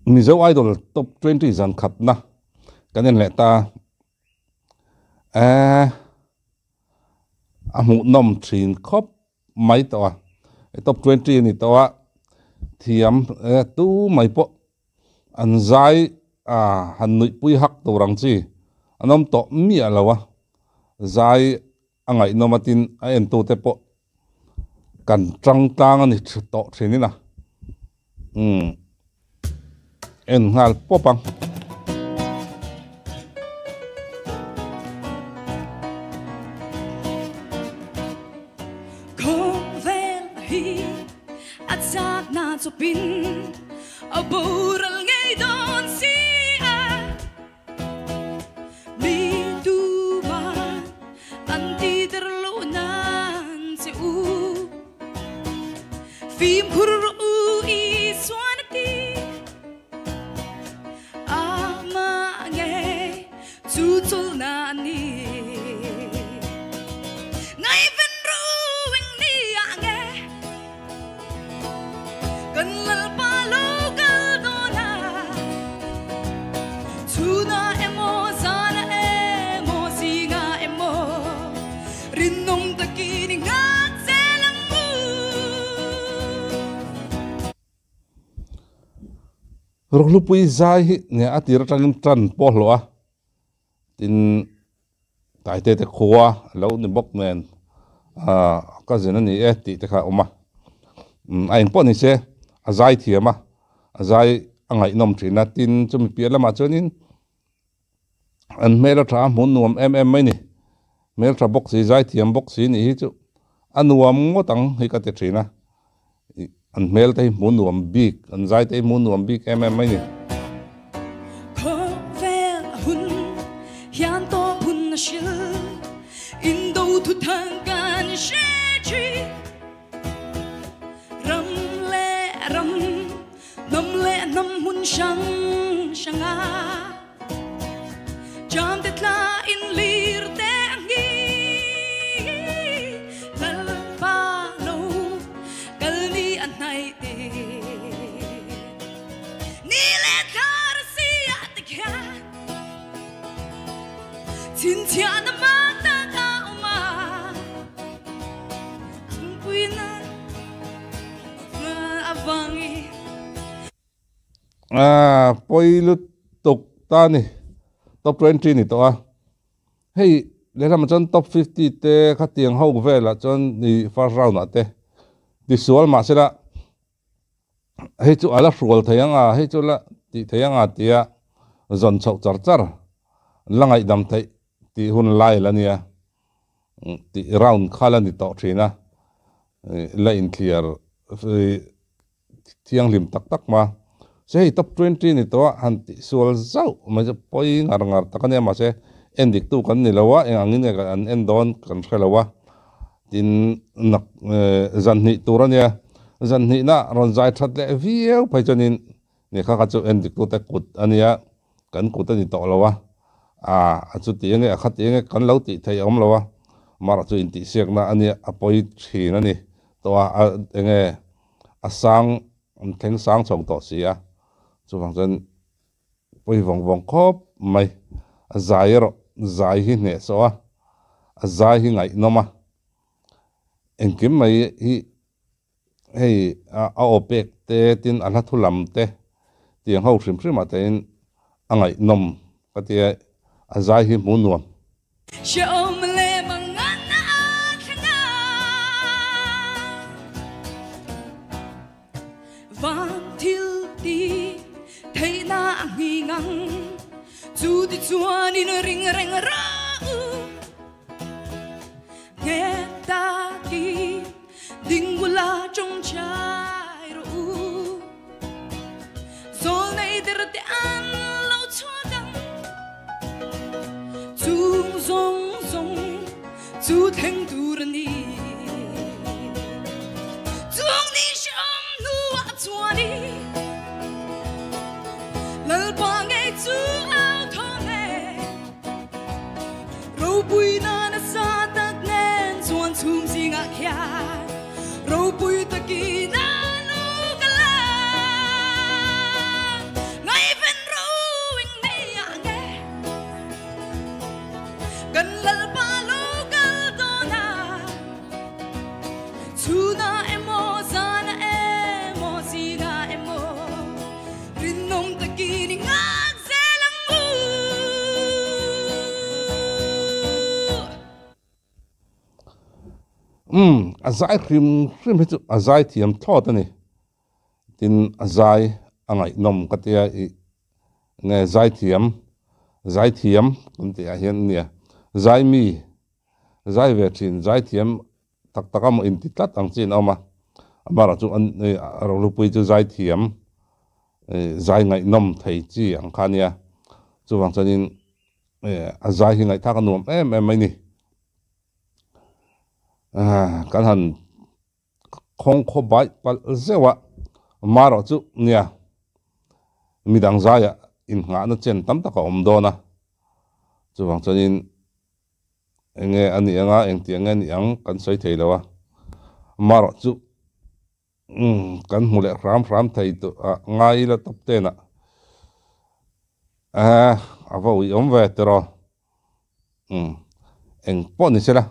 Mizo Idol top 20 zan khat na kanen leta amu nom thin khop mai to top 20 ni to thiam tu mai po anzai hanui pui hak to rang chi anom to mi alawa zai angai nomatin a en to te po kan tang ani to thini na en ngal popang Atsak na tupin abural ngay don siya Biduman anti terlunan si u Fim huru iswanati ama ngay tutul nani Ngay venruing niya ngay Kanlal palugal dona Tuna emo sana emo singa emo Rinong takining at selang mo Roglupui zai ne atir tangin tran pohlo tin tai te khoa lo ni bok men ka zena ni ti te kha oma ain po ni se azai thiama azai angai nom thina tin chumi piala ma chonin an mela tha mun nuam mai ni mel tha box zai thiam box ni hi chu anuam ngotang hi ka te thina an mel te mun nuam big an zai te mun nuam big mai ni Kovel hun hian to hun na shil Indo tu thangan shechi Ram nam hun shang shanga Jam te tla in lir te angi Lal pa lo kal ni anay te Nile tar si at kya Tin tia na mata ka uma Tumpuy na abangi poilu tok ta ni top 20 ni to hey le ram chon top 50 te khatiang ho vela chon ni first round ate di sual ma sera hey chu ala rual thayanga hey chu la ti thayanga tia zon chok char char langai dam thai ti hun lai la nia ti round khala ni to thina la in clear thiang lim tak tak ma se top 20 ni to han ti sual zau ma je poi ngar takane ma se endik tu kan ni lawa engangin ga an endon kan khelawa tin nak zan ni turania zan ni na ron zai that le vieu pai chonin ne kha chu endik tu te kut ania kan kut ni to lawa chu ti nge khat nge kan lo ti thai om lawa mar chu in ti sek na ania apoi thina ni to nge asang theng sang chong to sia chu wang chen poi wong khop mai zai hi ne so zai hi ngai noma engkim mai hi hey opek te tin ala thulam te tiang ho shrim ma te angai nom ka te zai hi munuam Shalom le mangana akhna Van til di Thay na ngang Chu di chuan in ring reng ra Nghe ta ki Ding wala trong chai ro Zol nay der te an lo chua dang Chung zong zong Chu theng tu ra ni Chung ni sham nu a chua ni Lal pa ngay chu ao thong nghe Râu bùi na na sa tak nen Chuan chum si ngak hiat Râu bùi ta ki na nu ka la azai rim hi chu azai thiam thot ani tin azai angai nom katia I nge zai thiam kan ti a hian nia zai mi zai ve thin zai thiam tak takam in ti tlat ang chin oma amara chu an ro lu pui chu zai thiam zai ngai nom thei chi ang khania chu wang chanin azai hi ngai thak anuam em mai ni kan han khong kho bai pal zewa maro chu nia midang zaya in nga na chen tam taka om do na chu wang chanin enge ani anga eng ti anga ni ang kan soi thei lawa maro chu kan mule ram thei tu ngai la top te na avo I om ve tero eng po ni sela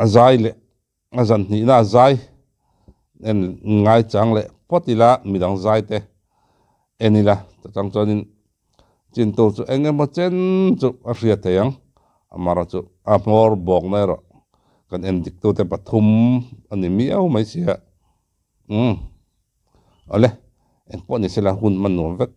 azai le azan ni na azai en ngai chang le potila midang zai te enila chang chonin chin to chu engem chen chu a ria te yang amara chu a mor bok na ro kan en dik to te pathum ani mi au mai sia ole en po ni sela hun man no vek